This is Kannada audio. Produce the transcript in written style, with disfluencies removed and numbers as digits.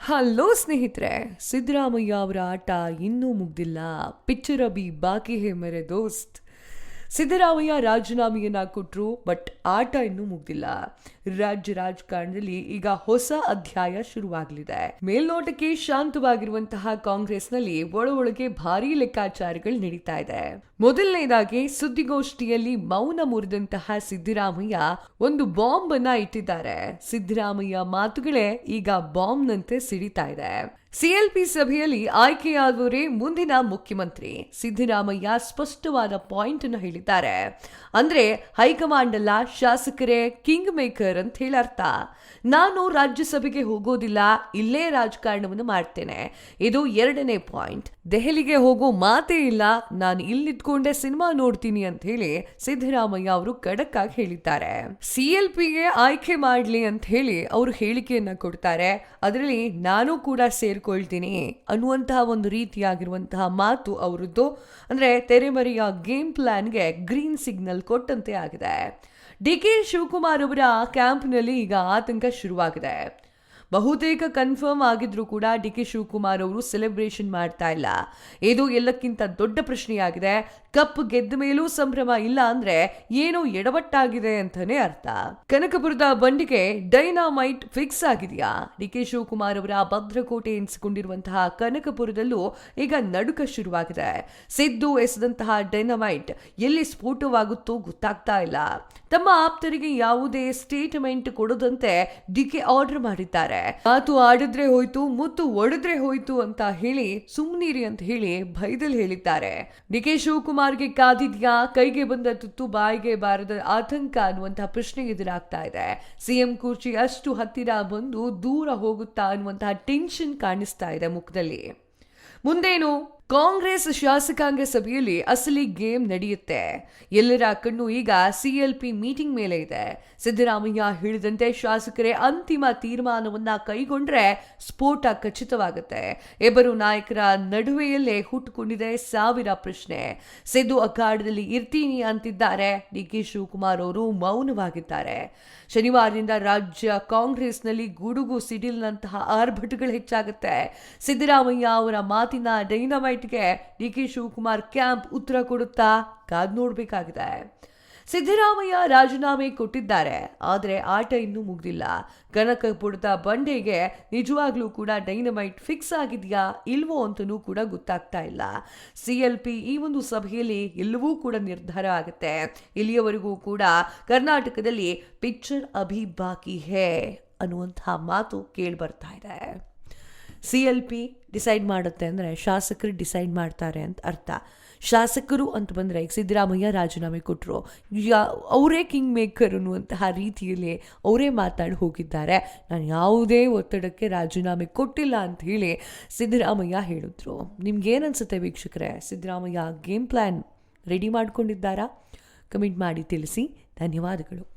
ಹಲೋ ಸ್ನೇಹಿತರೆ, ಸಿದ್ದರಾಮಯ್ಯ ಅವರ ಆಟ ಇನ್ನೂ ಮುಗ್ದಿಲ್ಲ. ಪಿಕ್ಚರ್ ಅಭಿ ಬಾಕಿ ಹೇ ಮೇರೆ ದೋಸ್ತ್. ಸಿದ್ದರಾಮಯ್ಯ ರಾಜೀನಾಮೆಯನ್ನ ಕೊಟ್ಟರು, ಬಟ್ ಆಟ ಇನ್ನೂ ಮುಗ್ದಿಲ್ಲ. ರಾಜ್ಯ ರಾಜಕಾರಣದಲ್ಲಿ ಈಗ ಹೊಸ ಅಧ್ಯಾಯ ಶುರುವಾಗಲಿದೆ. ಮೇಲ್ನೋಟಕ್ಕೆ ಶಾಂತವಾಗಿರುವಂತಹ ಕಾಂಗ್ರೆಸ್ನಲ್ಲಿ ಒಳಗೆ ಭಾರೀ ಲೆಕ್ಕಾಚಾರಗಳು ನಡೀತಾ ಇದೆ. ಮೊದಲನೇದಾಗಿ ಸುದ್ದಿಗೋಷ್ಠಿಯಲ್ಲಿ ಮೌನ ಮುರಿದಂತಹ ಸಿದ್ದರಾಮಯ್ಯ ಒಂದು ಬಾಂಬ್ ಅನ್ನ ಇಟ್ಟಿದ್ದಾರೆ. ಸಿದ್ದರಾಮಯ್ಯ ಮಾತುಗಳೇ ಈಗ ಬಾಂಬ್ನಂತೆ ಸಿಡಿತಾ ಇದೆ. ಸಿಎಲ್ಪಿ ಸಭೆಯಲ್ಲಿ ಆಯ್ಕೆಯಾದವರೇ ಮುಂದಿನ ಮುಖ್ಯಮಂತ್ರಿ. ಸಿದ್ದರಾಮಯ್ಯ ಸ್ಪಷ್ಟವಾದ ಪಾಯಿಂಟ್ ಅನ್ನು ಹೇಳಿದ್ದಾರೆ. ಅಂದ್ರೆ ಹೈಕಮಾಂಡ್ ಅಲ್ಲ, ಶಾಸಕರೇ ಕಿಂಗ್ ಮೇಕರ್ ಅಂತ ಹೇಳಿ ಅರ್ಥ. ನಾನು ರಾಜ್ಯಸಭೆಗೆ ಹೋಗೋದಿಲ್ಲ, ಇಲ್ಲೇ ರಾಜಕಾರಣವನ್ನು ಮಾಡ್ತೇನೆ. ಇದು ಎರಡನೇ ಪಾಯಿಂಟ್. ದೆಹಲಿಗೆ ಹೋಗೋ ಮಾತೇ ಇಲ್ಲ, ನಾನು ಇಲ್ಲಿದ್ಕೊಂಡೆ ಸಿನಿಮಾ ನೋಡ್ತೀನಿ ಅಂತ ಹೇಳಿ ಸಿದ್ದರಾಮಯ್ಯ ಅವರು ಖಡಕ್ ಆಗಿ ಹೇಳಿದ್ದಾರೆ. ಸಿಎಲ್ಪಿಗೆ ಆಯ್ಕೆ ಮಾಡ್ಲಿ ಅಂತ ಹೇಳಿ ಅವರು ಹೇಳಿಕೆಯನ್ನ ಕೊಡ್ತಾರೆ. ಅದರಲ್ಲಿ ನಾನು ಕೂಡ ಸೇರ್ಕೊಳ್ತೀನಿ ಅನ್ನುವಂತಹ ಒಂದು ರೀತಿಯಾಗಿರುವಂತಹ ಮಾತು ಅವರದ್ದು. ಅಂದ್ರೆ ತೆರೆಮರೆಯ ಗೇಮ್ ಪ್ಲಾನ್ಗೆ ಗ್ರೀನ್ ಸಿಗ್ನಲ್ ಕೊಟ್ಟಂತೆ ಆಗಿದೆ. ಡಿ.ಕೆ. ಶಿವಕುಮಾರ್ ಅವರ ಕ್ಯಾಂಪ್ನಲ್ಲಿ ಈಗ ಆತಂಕ ಶುರುವಾಗಿದೆ. ಬಹುತೇಕ ಕನ್ಫರ್ಮ್ ಆಗಿದ್ರು ಕೂಡ ಡಿ.ಕೆ. ಶಿವಕುಮಾರ್ ಅವರು ಸೆಲೆಬ್ರೇಷನ್ ಮಾಡ್ತಾ ಇಲ್ಲ. ಇದು ಎಲ್ಲಕ್ಕಿಂತ ದೊಡ್ಡ ಪ್ರಶ್ನೆಯಾಗಿದೆ. ಕಪ್ ಗೆದ್ದ ಮೇಲೂ ಸಂಭ್ರಮ ಇಲ್ಲ ಅಂದ್ರೆ ಏನೋ ಎಡವಟ್ಟಾಗಿದೆ ಅಂತಾನೆ ಅರ್ಥ. ಕನಕಪುರದ ಬಂಡಿಗೆ ಡೈನಾಮೈಟ್ ಫಿಕ್ಸ್ ಆಗಿದೆಯಾ? ಡಿ.ಕೆ. ಶಿವಕುಮಾರ್ ಅವರ ಭದ್ರಕೋಟೆ ಎನಿಸಿಕೊಂಡಿರುವಂತಹ ಕನಕಪುರದಲ್ಲೂ ಈಗ ನಡುಕ ಶುರುವಾಗಿದೆ. ಸಿದ್ದು ಎಸೆದಂತಹ ಡೈನಾಮೈಟ್ ಎಲ್ಲಿ ಸ್ಫೋಟವಾಗುತ್ತೋ ಗೊತ್ತಾಗ್ತಾ ಇಲ್ಲ. ತಮ್ಮ ಆಪ್ತರಿಗೆ ಯಾವುದೇ ಸ್ಟೇಟ್ಮೆಂಟ್ ಕೊಡದಂತೆ ಡಿ.ಕೆ. ಆರ್ಡರ್ ಮಾಡಿದ್ದಾರೆ. ಮಾತು ಆಡಿದ್ರೆ ಹೋಯ್ತು, ಮುತ್ತು ಒಡೆದ್ರೆ ಹೋಯ್ತು ಅಂತ ಹೇಳಿ ಸುಮ್ನೀರಿ ಅಂತ ಹೇಳಿ ಭಯದಲ್ಲಿ ಹೇಳಿದ್ದಾರೆ. ಡಿ.ಕೆ. ಶಿವಕುಮಾರ್ಗೆ ಕಾದಿದ್ಯಾ? ಕೈಗೆ ಬಂದ ತುತ್ತು ಬಾಯಿಗೆ ಬಾರದ ಆತಂಕ ಅನ್ನುವಂತಹ ಪ್ರಶ್ನೆ ಎದುರಾಗ್ತಾ ಇದೆ. ಸಿಎಂ ಕುರ್ಚಿ ಅಷ್ಟು ಹತ್ತಿರ ಬಂದು ದೂರ ಹೋಗುತ್ತಾ ಅನ್ನುವಂತಹ ಟೆನ್ಷನ್ ಕಾಣಿಸ್ತಾ ಇದೆ ಮುಖದಲ್ಲಿ. ಮುಂದೇನು? ಕಾಂಗ್ರೆಸ್ ಶಾಸಕಾಂಗ ಸಭೆಯಲ್ಲಿ ಅಸಲಿ ಗೇಮ್ ನಡೆಯುತ್ತೆ. ಎಲ್ಲರ ಕಣ್ಣು ಈಗ ಸಿಎಲ್ಪಿ ಮೀಟಿಂಗ್ ಮೇಲೆ ಇದೆ. ಸಿದ್ದರಾಮಯ್ಯ ಹೇಳಿದಂತೆ ಶಾಸಕರೇ ಅಂತಿಮ ತೀರ್ಮಾನವನ್ನ ಕೈಗೊಂಡ್ರೆ ಸ್ಫೋಟ ಖಚಿತವಾಗುತ್ತೆ. ಇಬ್ಬರು ನಾಯಕರ ನಡುವೆಯಲ್ಲೇ ಹುಟ್ಟುಕೊಂಡಿದೆ ಸಾವಿರ ಪ್ರಶ್ನೆ. ಸಿದ್ದು ಅಖಾಡದಲ್ಲಿ ಇರ್ತೀನಿ ಅಂತಿದ್ದಾರೆ. ಡಿ.ಕೆ. ಶಿವಕುಮಾರ್ ಅವರು ಮೌನವಾಗಿದ್ದಾರೆ. ಶನಿವಾರದಿಂದ ರಾಜ್ಯ ಕಾಂಗ್ರೆಸ್ನಲ್ಲಿ ಗುಡುಗು ಸಿಡಿಲ್ನಂತಹ ಆರ್ಭಟಗಳು ಹೆಚ್ಚಾಗುತ್ತೆ. ಸಿದ್ದರಾಮಯ್ಯ ಅವರ ಮಾತಿನ ಡೈನಮೈಟ್ಗೆ ಡಿ.ಕೆ. ಶಿವಕುಮಾರ್ ಕ್ಯಾಂಪ್ ಉತ್ತರ ಕೊಡುತ್ತಾ? ಕಾದ್ ನೋಡ್ಬೇಕಾಗಿದೆ. ಸಿದ್ದರಾಮಯ್ಯ ರಾಜೀನಾಮೆ ಕೊಟ್ಟಿದ್ದಾರೆ, ಆದರೆ ಆಟ ಇನ್ನೂ ಮುಗ್ದಿಲ್ಲ. ಕನಕಪುರದ ಬಂಡೆಗೆ ನಿಜವಾಗ್ಲೂ ಕೂಡ ಡೈನಮೈಟ್ ಫಿಕ್ಸ್ ಆಗಿದೆಯಾ ಇಲ್ವೋ ಅಂತನೂ ಕೂಡ ಗೊತ್ತಾಗ್ತಾ ಇಲ್ಲ. ಸಿಎಲ್ಪಿ ಈ ಒಂದು ಸಭೆಯಲ್ಲಿ ಎಲ್ಲವೂ ಕೂಡ ನಿರ್ಧಾರ ಆಗುತ್ತೆ. ಇಲ್ಲಿಯವರೆಗೂ ಕೂಡ ಕರ್ನಾಟಕದಲ್ಲಿ ಪಿಕ್ಚರ್ ಅಭಿ ಬಾಕಿ ಹೇ ಅನ್ನುವಂತಹ ಮಾತು ಕೇಳಿ ಬರ್ತಾ ಇದೆ. ಸಿಎಲ್ಪಿ ಡಿಸೈಡ್ ಮಾಡುತ್ತೆ ಅಂದರೆ ಶಾಸಕರು ಡಿಸೈಡ್ ಮಾಡ್ತಾರೆ ಅಂತ ಅರ್ಥ. ಶಾಸಕರು ಅಂತ ಬಂದರೆ ಈಗ ಸಿದ್ದರಾಮಯ್ಯ ರಾಜೀನಾಮೆ ಕೊಟ್ಟರು, ಅವರೇ ಕಿಂಗ್ ಮೇಕರ್ ಅನ್ನುವಂತಹ ರೀತಿಯಲ್ಲಿ ಅವರೇ ಮಾತಾಡಿ ಹೋಗಿದ್ದಾರೆ. ನಾನು ಯಾವುದೇ ಒತ್ತಡಕ್ಕೆ ರಾಜೀನಾಮೆ ಕೊಟ್ಟಿಲ್ಲ ಅಂತ ಹೇಳಿ ಸಿದ್ದರಾಮಯ್ಯ ಹೇಳಿದ್ರು. ನಿಮ್ಗೇನನ್ಸುತ್ತೆ ವೀಕ್ಷಕರೇ? ಸಿದ್ದರಾಮಯ್ಯ ಗೇಮ್ ಪ್ಲ್ಯಾನ್ ರೆಡಿ ಮಾಡ್ಕೊಂಡಿದ್ದಾರಾ? ಕಮೆಂಟ್ ಮಾಡಿ ತಿಳಿಸಿ. ಧನ್ಯವಾದಗಳು.